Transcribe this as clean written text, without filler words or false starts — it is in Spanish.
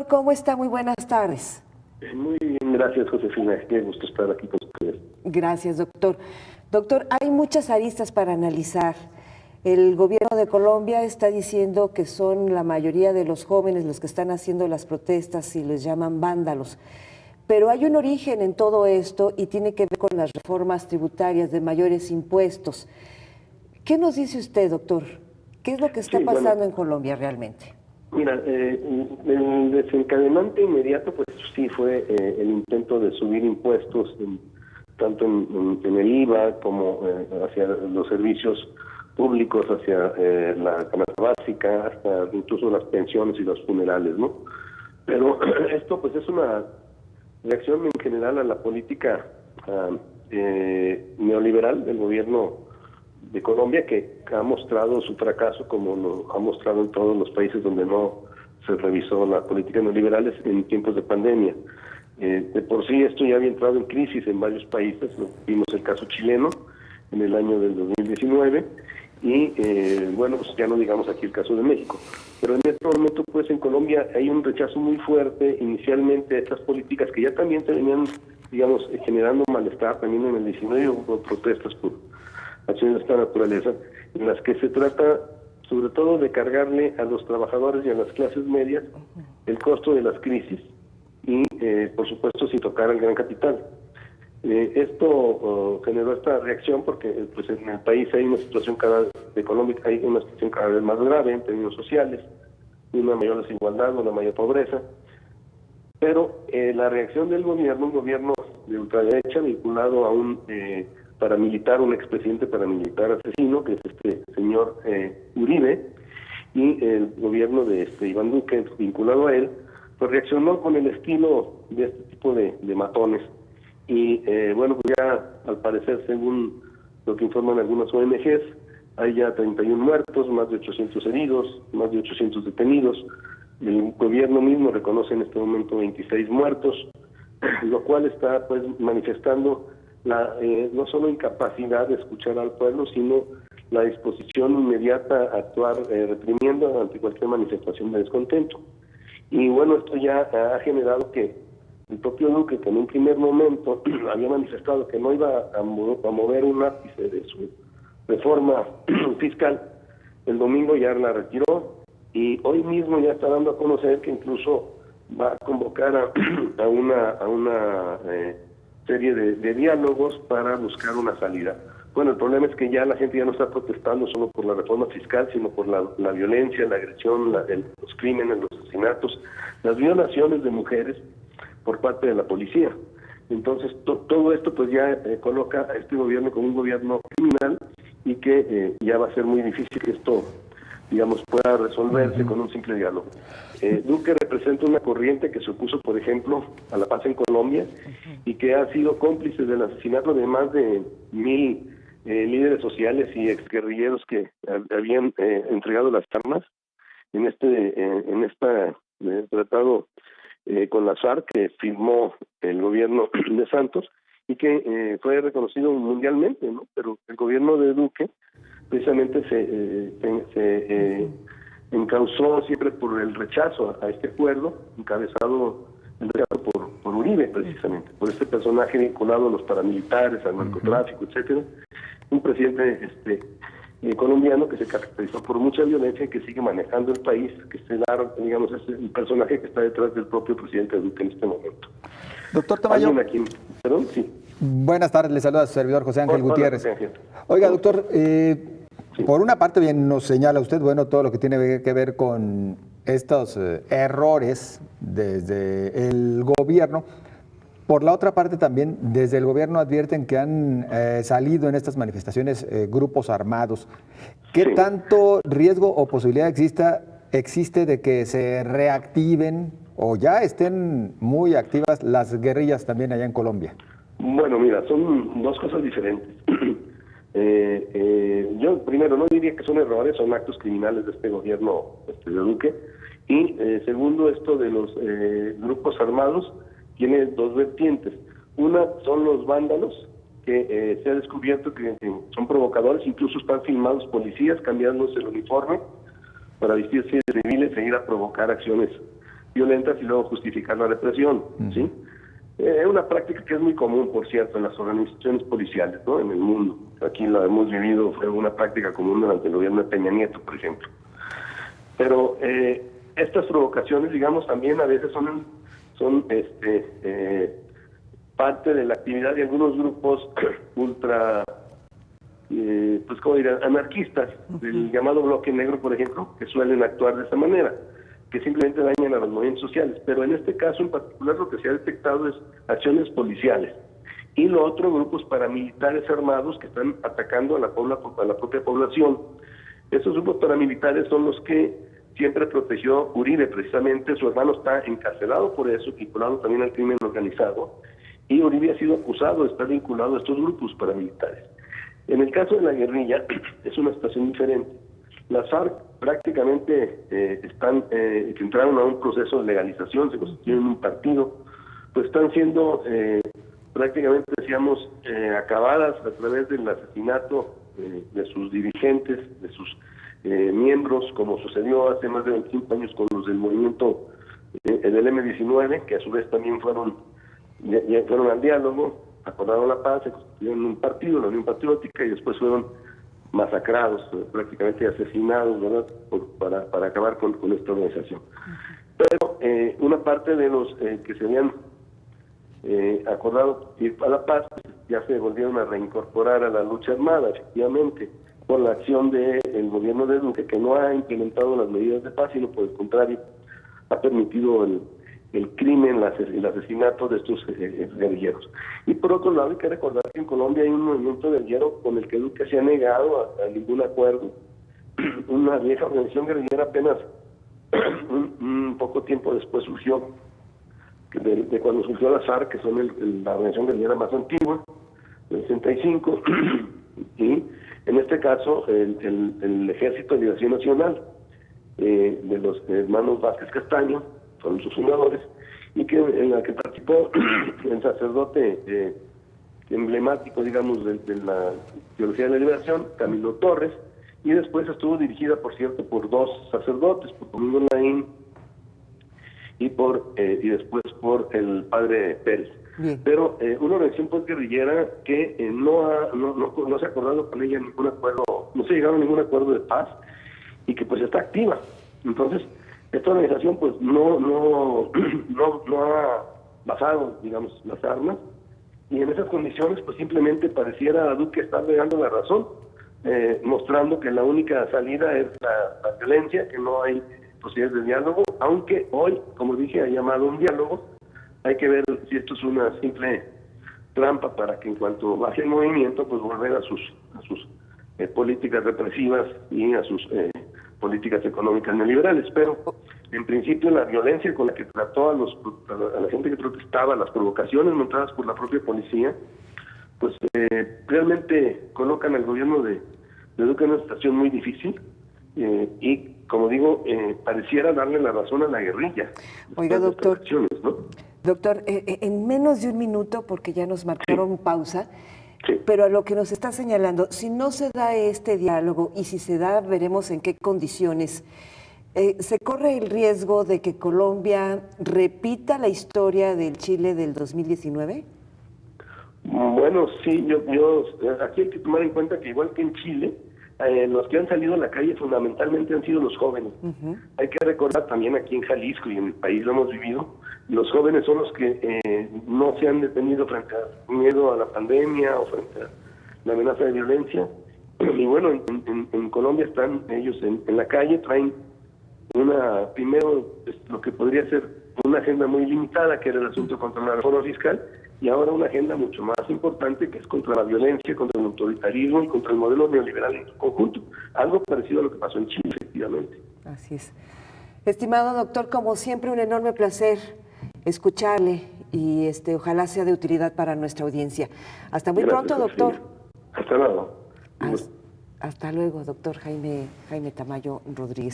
¿cómo está? Muy buenas tardes. Muy bien, gracias, Josefina. Qué gusto estar aquí con ustedes. Gracias, doctor. Doctor, hay muchas aristas para analizar. El gobierno de Colombia está diciendo que son la mayoría de los jóvenes los que están haciendo las protestas y les llaman vándalos. Pero hay un origen en todo esto y tiene que ver con las reformas tributarias de mayores impuestos. ¿Qué nos dice usted, doctor? ¿Qué es lo que está pasando en Colombia realmente? Mira, el desencadenante inmediato, pues sí, fue el intento de subir impuestos, tanto en el IVA como hacia los servicios públicos, hacia la canasta básica, hasta incluso las pensiones y los funerales, ¿no? Pero esto, pues, es una reacción en general a la política neoliberal del gobierno de Colombia, que ha mostrado su fracaso, como lo ha mostrado en todos los países donde no se revisó la política neoliberales en tiempos de pandemia. De por sí esto ya había entrado en crisis en varios países. Vimos el caso chileno en el año del 2019 y bueno, pues ya no digamos aquí el caso de México. Pero en este momento, pues, en Colombia hay un rechazo muy fuerte inicialmente a estas políticas que ya también se venían, digamos, generando malestar. También en el 19 hubo protestas por acciones de esta naturaleza, en las que se trata sobre todo de cargarle a los trabajadores y a las clases medias el costo de las crisis y, por supuesto, sin tocar al gran capital. Esto generó esta reacción porque, pues, en el país hay una situación económica, hay una situación cada vez más grave en términos sociales, una mayor desigualdad, una mayor pobreza. Pero la reacción del gobierno, un gobierno de ultraderecha vinculado a un paramilitar, un expresidente paramilitar asesino, que es este señor Uribe, y el gobierno de Iván Duque, vinculado a él, pues reaccionó con el estilo de este tipo de matones. Y bueno, pues ya al parecer, según lo que informan algunas ONGs, hay ya 31 muertos, más de 800 heridos, más de 800 detenidos. El gobierno mismo reconoce en este momento 26 muertos, lo cual está, pues, manifestando no solo incapacidad de escuchar al pueblo, sino la disposición inmediata a actuar reprimiendo ante cualquier manifestación de descontento. Y bueno, esto ya ha generado que el propio Duque, que en un primer momento había manifestado que no iba a mover un ápice de su reforma fiscal, el domingo ya la retiró y hoy mismo ya está dando a conocer que incluso va a convocar a una serie de diálogos para buscar una salida. Bueno, el problema es que ya la gente ya no está protestando solo por la reforma fiscal, sino por la violencia, la agresión, los crímenes, los asesinatos, las violaciones de mujeres por parte de la policía. Entonces, todo esto, pues, ya coloca a este gobierno como un gobierno criminal y que ya va a ser muy difícil que esto, digamos, pueda resolverse con un simple diálogo. Duque representa una corriente que se opuso, por ejemplo, a la paz en Colombia y que ha sido cómplice del asesinato de más de 1000 líderes sociales y exguerrilleros que habían entregado las armas en este tratado con la FARC que firmó el gobierno de Santos y que fue reconocido mundialmente, ¿no? Pero el gobierno de Duque precisamente se encauzó siempre por el rechazo a este acuerdo, encabezado el rechazo por Uribe, precisamente, por este personaje vinculado a los paramilitares, al narcotráfico, etcétera. Un presidente colombiano que se caracterizó por mucha violencia y que sigue manejando el país, que digamos, es el personaje que está detrás del propio presidente Duque en este momento. Doctor Tamayo. ¿Perdón? Sí. Buenas tardes, le saluda a su servidor José Ángel Gutiérrez. Oiga, doctor, sí. Por una parte bien nos señala usted, bueno, todo lo que tiene que ver con estos errores desde el gobierno. Por la otra parte también, desde el gobierno advierten que han salido en estas manifestaciones grupos armados. ¿Qué tanto riesgo o posibilidad existe de que se reactiven o ya estén muy activas las guerrillas también allá en Colombia? Bueno, mira, son dos cosas diferentes. Yo primero no diría que son errores, son actos criminales de este gobierno de Duque. Y segundo, esto de los grupos armados tiene dos vertientes. Una son los vándalos, que se ha descubierto que son provocadores, incluso están filmados policías cambiándose el uniforme para vestirse de civiles e ir a provocar acciones violentas y luego justificar la represión, ¿sí? Es una práctica que es muy común, por cierto, en las organizaciones policiales, ¿no? En el mundo. Aquí la hemos vivido, fue una práctica común durante el gobierno de Peña Nieto, por ejemplo. Pero estas provocaciones, digamos, también a veces son parte de la actividad de algunos grupos ultra, pues como dirán, anarquistas, del llamado bloque negro, por ejemplo, que suelen actuar de esa manera, que simplemente dañan a los movimientos sociales. Pero en este caso en particular lo que se ha detectado es acciones policiales. Y lo otro, grupos paramilitares armados que están atacando a la propia población. Esos grupos paramilitares son los que siempre protegió Uribe, precisamente. Su hermano está encarcelado por eso, vinculado también al crimen organizado, y Uribe ha sido acusado de estar vinculado a estos grupos paramilitares. En el caso de la guerrilla es una situación diferente. Las FARC prácticamente entraron a un proceso de legalización, se constituyen un partido, pues están siendo prácticamente, decíamos, acabadas a través del asesinato de sus dirigentes, de sus miembros, como sucedió hace más de 25 años con los del movimiento del M-19, que a su vez también fueron al diálogo, acordaron la paz, se constituyeron un partido, la Unión Patriótica, y después fueron masacrados, prácticamente asesinados, ¿verdad?, para acabar con esta organización. Pero una parte de los que se habían acordado ir a la paz, pues, ya se volvieron a reincorporar a la lucha armada, efectivamente, por la acción del gobierno de Duque, que no ha implementado las medidas de paz, sino por el contrario, ha permitido el crimen, el asesinato de estos guerrilleros. Y por otro lado, hay que recordar que en Colombia hay un movimiento guerrillero con el que Duque se ha negado a ningún acuerdo. Una vieja organización guerrillera apenas un poco tiempo después surgió, de cuando surgió la FARC, que son la organización guerrillera más antigua, del 65, y en este caso el Ejército de Liberación Nacional, de los hermanos Vázquez Castaño, fueron sus fundadores, y en la que participó el sacerdote emblemático, digamos, de la Teología de la Liberación, Camilo Torres, y después estuvo dirigida, por cierto, por dos sacerdotes, por Domingo Laín y después por el padre Pérez. Bien. Pero una organización postguerrillera que no se ha acordado con ella ningún acuerdo, no se ha llegado a ningún acuerdo de paz, y que pues está activa. Entonces, esta organización pues no ha bajado, digamos, las armas, y en esas condiciones pues simplemente pareciera a Duque estar dando la razón, mostrando que la única salida es la violencia, que no hay posibilidades de diálogo, aunque hoy, como dije, ha llamado un diálogo. Hay que ver si esto es una simple trampa para que en cuanto baje el movimiento, pues volver a sus políticas represivas y a sus políticas económicas neoliberales. Pero en principio la violencia con la que trató a la gente que protestaba, las provocaciones montadas por la propia policía, pues realmente colocan al gobierno de Duque en una situación muy difícil, y como digo, pareciera darle la razón a la guerrilla. Oiga, doctor, ¿no? Doctor, en menos de un minuto, porque ya nos marcaron pausa, pero a lo que nos está señalando, si no se da este diálogo, y si se da, veremos en qué condiciones, ¿se corre el riesgo de que Colombia repita la historia del Chile del 2019? Bueno, sí, aquí hay que tomar en cuenta que igual que en Chile, los que han salido a la calle fundamentalmente han sido los jóvenes. Hay que recordar también aquí en Jalisco y en el país lo hemos vivido, los jóvenes son los que no se han detenido frente al miedo a la pandemia o frente a la amenaza de violencia. Y bueno, en Colombia están ellos en la calle, traen primero lo que podría ser una agenda muy limitada, que era el asunto contra la reforma fiscal, y ahora una agenda mucho más importante, que es contra la violencia, contra el autoritarismo y contra el modelo neoliberal en su conjunto. Algo parecido a lo que pasó en Chile, efectivamente. Así es. Estimado doctor, como siempre, un enorme placer escucharle, y ojalá sea de utilidad para nuestra audiencia. Hasta muy pronto, doctor. Hasta luego. Hasta luego, doctor Jaime Tamayo Rodríguez.